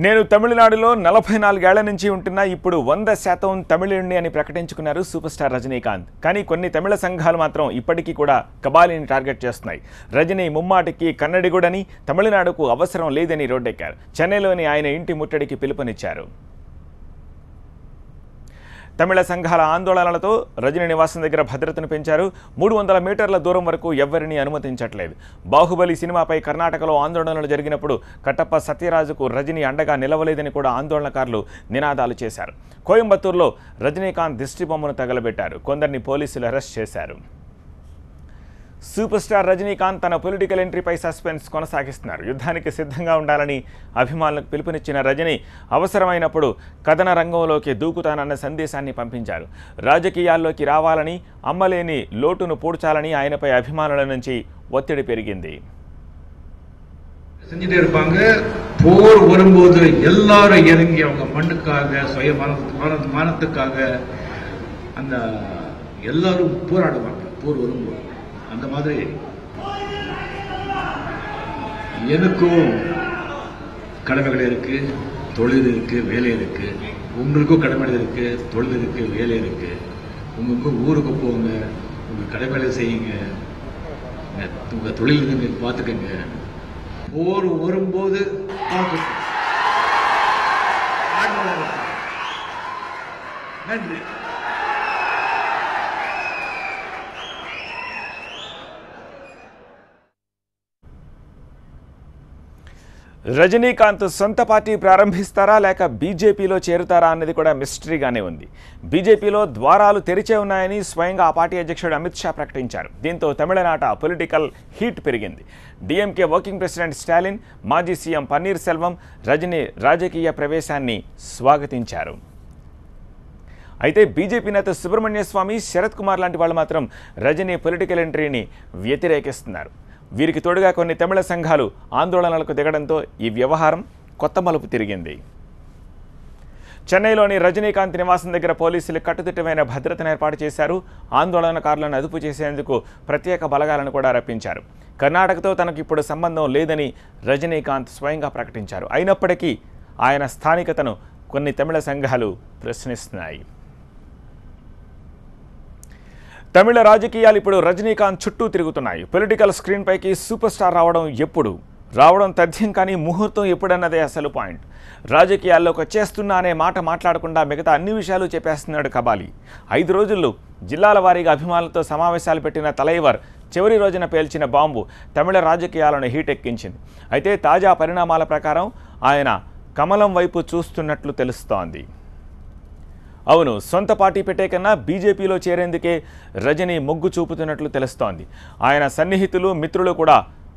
నేను తమిళనాడులో 44 ఏళ్ల నుంచి ఉంటున్నా ఇప్పుడు 100% తమిళుడిని అని ప్రకటించుకున్నారు సూపర్ స్టార్ రజనీకాంత్. కానీ కొన్ని తమిళ సంఘాలు మాత్రం ఇప్పటికీ కూడా కబాలీని టార్గెట్ చేస్తున్నాయి. రజనీ ముమ్మాటికి కన్నడిగుడని, తమిళనాడుకు అవసరం లేదని రోడ్డెక్కారు. చెన్నైలోని ఆయన ఇంటి ముట్టడికి పిలుపునిచ్చారు. తమిళ సంఘాల ఆందోళనలతో రజనీ నివాసం దగ్గర భద్రతను పెంచారు. 300 మీటర్ల దూరం వరకు ఎవ్వరిని అనుమతించట్లేదు. బాహుబలి సినిమాపై కర్ణాటకలో ఆందోళనలు జరిగినప్పుడు కట్టప్ప సత్యరాజుకు రజనీ అండగా నిలవలేదని కూడా ఆందోళనకారులు నినాదాలు చేశారు. కోయంబత్తూరులో రజనీకాంత్ దిష్టిబొమ్మను తగలబెట్టారు. కొందరిని పోలీసులు అరెస్ట్ చేశారు. సూపర్ స్టార్ రజనీకాంత్ తన పొలిటికల్ ఎంట్రీపై సస్పెన్స్ కొనసాగిస్తున్నారు. యుద్ధానికి సిద్ధంగా ఉండాలని అభిమానులకు పిలుపునిచ్చిన రజనీ అవసరమైనప్పుడు కథన రంగంలోకి దూకుతానన్న సందేశాన్ని పంపించారు. రాజకీయాల్లోకి రావాలని, అమ్మలేని లోటును పూడ్చాలని ఆయనపై అభిమానుల నుంచి ఒత్తిడి పెరిగింది. செஞ்சுட்டே இருப்பாங்க. போர் வரும்போது எல்லாரும் இறங்கி அவங்க மண்ணுக்காக, சுய மானத்துக்காக அந்த எல்லாரும் போராடுவாங்க. போர் வரும்போது அந்த மாதிரி எனக்கும் கடமைகள் இருக்கு, தொழில் இருக்கு, வேலை இருக்கு. உங்களுக்கும் கடமைகள் இருக்கு, தொழில் இருக்கு, வேலை இருக்கு. உங்க ஊருக்கு போங்க, உங்க கடமைகளை செய்யுங்க, உங்க தொழில் நீங்க பார்த்துக்கங்க. போர் வரும்போது நன்றி. రజనీకాంత్ సొంత పార్టీ ప్రారంభిస్తారా లేక బీజేపీలో చేరుతారా అన్నది కూడా మిస్టరీగానే ఉంది. బీజేపీలో ద్వారాలు తెరిచే ఉన్నాయని స్వయంగా ఆ పార్టీ అధ్యక్షుడు అమిత్ షా ప్రకటించారు. దీంతో తమిళనాట పొలిటికల్ హీట్ పెరిగింది. డీఎంకే వర్కింగ్ ప్రెసిడెంట్ స్టాలిన్, మాజీ సీఎం పన్నీర్ సెల్వం రజనీ రాజకీయ ప్రవేశాన్ని స్వాగతించారు. అయితే బీజేపీ నేత సుబ్రహ్మణ్య స్వామి, శరత్ కుమార్ లాంటి వాళ్ళు మాత్రం రజనీ పొలిటికల్ ఎంట్రీని వ్యతిరేకిస్తున్నారు. వీరికి తోడుగా కొన్ని తమిళ సంఘాలు ఆందోళనలకు దిగడంతో ఈ వ్యవహారం కొత్త మలుపు తిరిగింది. చెన్నైలోని రజనీకాంత్ నివాసం దగ్గర పోలీసులు కట్టుదిట్టమైన భద్రతను ఏర్పాటు చేశారు. ఆందోళనకారులను అదుపు చేసేందుకు ప్రత్యేక బలగాలను కూడా రప్పించారు. కర్ణాటకతో తనకు ఇప్పుడు సంబంధం లేదని రజనీకాంత్ స్వయంగా ప్రకటించారు. అయినప్పటికీ ఆయన స్థానికతను కొన్ని తమిళ సంఘాలు ప్రశ్నిస్తున్నాయి. తమిళ రాజకీయాలు ఇప్పుడు రజనీకాంత్ చుట్టూ తిరుగుతున్నాయి. పొలిటికల్ స్క్రీన్ పైకి సూపర్ స్టార్ రావడం తథ్యం, కానీ ముహూర్తం ఎప్పుడన్నదే అసలు పాయింట్. రాజకీయాల్లోకి వచ్చేస్తున్నా అనే మాట మాట్లాడకుండా మిగతా అన్ని విషయాలు చెప్పేస్తున్నాడు కబాలి. 5 రోజుల్లో జిల్లాల వారీగా అభిమానులతో సమావేశాలు పెట్టిన తలైవర్ చివరి రోజున పేల్చిన బాంబు తమిళ రాజకీయాలను హీట్ ఎక్కించింది. అయితే తాజా పరిణామాల ప్రకారం ఆయన కమలం వైపు చూస్తున్నట్లు తెలుస్తోంది. అవును, సొంత పార్టీ పెట్టే కన్నా బీజేపీలో చేరేందుకే రజనీ మొగ్గు చూపుతున్నట్లు తెలుస్తోంది. ఆయన సన్నిహితులు, మిత్రులు కూడా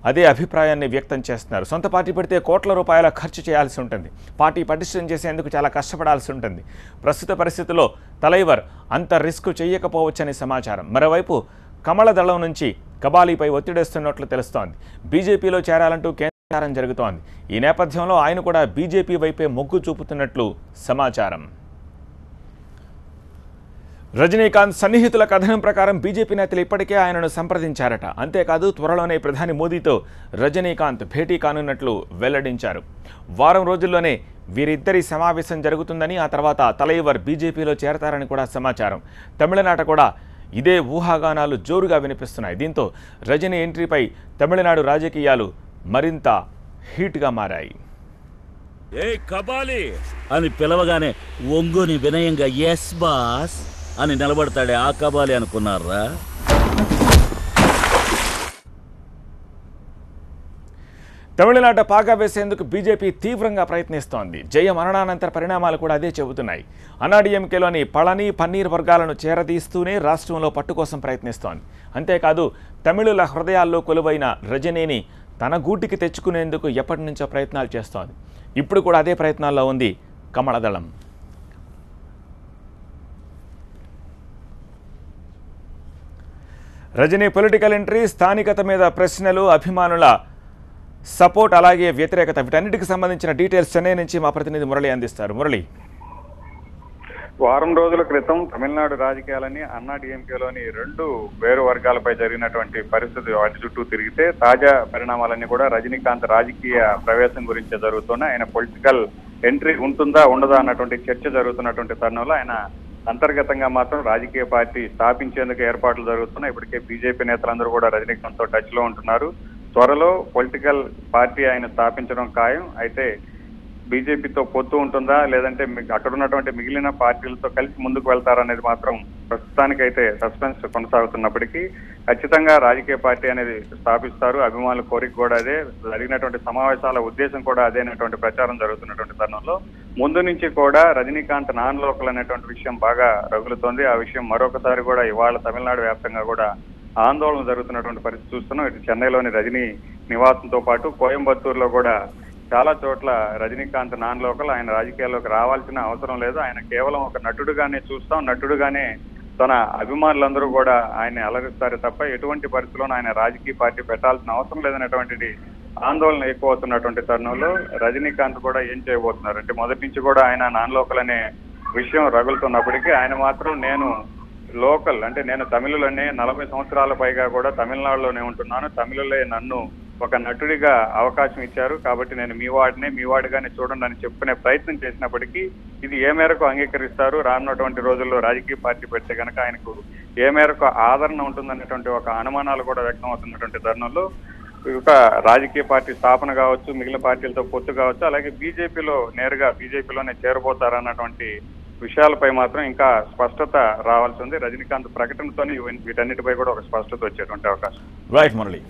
అదే అభిప్రాయాన్ని వ్యక్తం చేస్తున్నారు. సొంత పార్టీ పెడితే కోట్ల రూపాయల ఖర్చు చేయాల్సి ఉంటుంది. పార్టీ పటిష్టం చేసేందుకు చాలా కష్టపడాల్సి ఉంటుంది. ప్రస్తుత పరిస్థితుల్లో తలైవర్ అంత రిస్క్ చేయకపోవచ్చని సమాచారం. మరోవైపు కమలదళం నుంచి కబాలీపై ఒత్తిడేస్తున్నట్లు తెలుస్తోంది. బీజేపీలో చేరాలంటూ కేంద్రం జరుగుతోంది. ఈ నేపథ్యంలో ఆయన కూడా బీజేపీ వైపే మొగ్గు చూపుతున్నట్లు సమాచారం. రజనీకాంత్ సన్నిహితుల కథనం ప్రకారం బీజేపీ నేతలు ఇప్పటికే ఆయనను సంప్రదించారట. అంతేకాదు త్వరలోనే ప్రధాని మోదీతో రజనీకాంత్ భేటీ కానున్నట్లు వెల్లడించారు. వారం రోజుల్లోనే వీరిద్దరి సమావేశం జరుగుతుందని, ఆ తర్వాత తలైవర్ బీజేపీలో చేరతారని కూడా సమాచారం. తమిళనాట కూడా ఇదే ఊహాగానాలు జోరుగా వినిపిస్తున్నాయి. దీంతో రజనీ ఎంట్రీపై తమిళనాడు రాజకీయాలు మరింత హీట్గా మారాయి. ఏ కబాలి అని పిలవగానే ఒంగుని వినయంగా ఎస్ బాస్ అని నిలబడతాడే ఆ కబాలి అనుకున్నారా? తమిళనాట పాగా వేసేందుకు బీజేపీ తీవ్రంగా ప్రయత్నిస్తోంది. జయ మరణానంతర పరిణామాలు కూడా అదే చెబుతున్నాయి. అన్నాడీఎంకేలోని పళని, పన్నీర్ వర్గాలను చేరదీస్తూనే రాష్ట్రంలో పట్టు కోసం ప్రయత్నిస్తోంది. అంతేకాదు తమిళుల హృదయాల్లో కొలువైన రజనీని తన గూటికి తెచ్చుకునేందుకు ఎప్పటి నుంచో ప్రయత్నాలు చేస్తోంది. ఇప్పుడు కూడా అదే ప్రయత్నాల్లో ఉంది కమలదళం. రజనీ పొలిటికల్ ఎంట్రీ, స్థానికత మీద ప్రశ్నలు, అభిమానుల సపోర్ట్, అలాగే వ్యతిరేకత, వీటన్నిటికి సంబంధించిన డీటెయిల్స్ చెన్నై నుంచి మా ప్రతినిధి మురళి అందిస్తారు. మురళి, వారం రోజుల క్రితం తమిళనాడు రాజకీయాలని అన్నాడీఎంకేలోని 2 వేరు వర్గాలపై జరిగినటువంటి పరిస్థితి వాటి చుట్టూ తిరిగితే తాజా పరిణామాలన్నీ కూడా రజనీకాంత్ రాజకీయ ప్రవేశం గురించి జరుగుతున్న ఆయన పొలిటికల్ ఎంట్రీ ఉంటుందా ఉండదా అన్నటువంటి చర్చ జరుగుతున్నటువంటి తరుణంలో ఆయన అంతర్గతంగా మాత్రం రాజకీయ పార్టీ స్థాపించేందుకు ఏర్పాట్లు జరుగుతున్నాయి. ఇప్పటికే బీజేపీ నేతలందరూ కూడా రజనీకాంత్ తో టచ్ లో ఉంటున్నారు. త్వరలో పొలిటికల్ పార్టీ ఆయన స్థాపించడం ఖాయం. అయితే బీజేపీతో పొత్తు ఉంటుందా లేదంటే అక్కడ ఉన్నటువంటి మిగిలిన పార్టీలతో కలిసి ముందుకు వెళ్తారనేది మాత్రం ప్రస్తుతానికైతే సస్పెన్స్ కొనసాగుతున్నప్పటికీ ఖచ్చితంగా రాజకీయ పార్టీ అనేది స్థాపిస్తారు. అభిమానుల కోరిక కూడా అదే, జరిగినటువంటి సమావేశాల ఉద్దేశం కూడా అదే అనేటువంటి ప్రచారం జరుగుతున్నటువంటి తరుణంలో ముందు నుంచి కూడా రజనీకాంత్ నాన్ లోకల్ అనేటువంటి విషయం బాగా రగులుతోంది. ఆ విషయం మరొకసారి కూడా ఇవాళ తమిళనాడు వ్యాప్తంగా కూడా ఆందోళన జరుగుతున్నటువంటి పరిస్థితి చూస్తున్నాం. ఇటు చెన్నైలోని రజనీ నివాసంతో పాటు కోయంబత్తూరులో కూడా చాలా చోట్ల రజనీకాంత్ నాన్ లోకల్, ఆయన రాజకీయాల్లోకి రావాల్సిన అవసరం లేదు, ఆయన కేవలం ఒక నటుడుగానే చూస్తాం, నటుడుగానే తన అభిమానులందరూ కూడా ఆయన అలరిస్తారు తప్ప ఎటువంటి పరిస్థితుల్లోనూ ఆయన రాజకీయ పార్టీ పెట్టాల్సిన అవసరం లేదనేటువంటిది ఆందోళన ఎక్కువ అవుతున్నటువంటి తరుణంలో రజనీకాంత్ కూడా ఏం చేయబోతున్నారు అంటే మొదటి నుంచి కూడా ఆయన నాన్ లోకల్ అనే విషయం రగులుతున్నప్పటికీ ఆయన మాత్రం నేను లోకల్ అంటే నేను తమిళలోనే 40 సంవత్సరాల పైగా కూడా తమిళనాడులోనే ఉంటున్నాను, తమిళులే నన్ను ఒక నటుడిగా అవకాశం ఇచ్చారు కాబట్టి నేను మీ వాడిగానే చూడండి అని చెప్పుకునే ప్రయత్నం చేసినప్పటికీ ఇది ఏ మేరకు అంగీకరిస్తారు, రానున్నటువంటి రోజుల్లో రాజకీయ పార్టీ పెడితే కనుక ఆయనకు ఏ మేరకు ఆదరణ ఉంటుందనేటువంటి ఒక అనుమానాలు కూడా వ్యక్తం అవుతున్నటువంటి తరుణంలో ఒక రాజకీయ పార్టీ స్థాపన కావచ్చు, మిగిలిన పార్టీలతో పొత్తు కావచ్చు, అలాగే బీజేపీలో నేరుగా బీజేపీలోనే చేరబోతారన్నటువంటి విషయాలపై మాత్రం ఇంకా స్పష్టత రావాల్సి ఉంది. రజనీకాంత్ ప్రకటనతోనే వీటన్నిటిపై కూడా ఒక స్పష్టత వచ్చేటువంటి అవకాశం. రైట్ మురళి.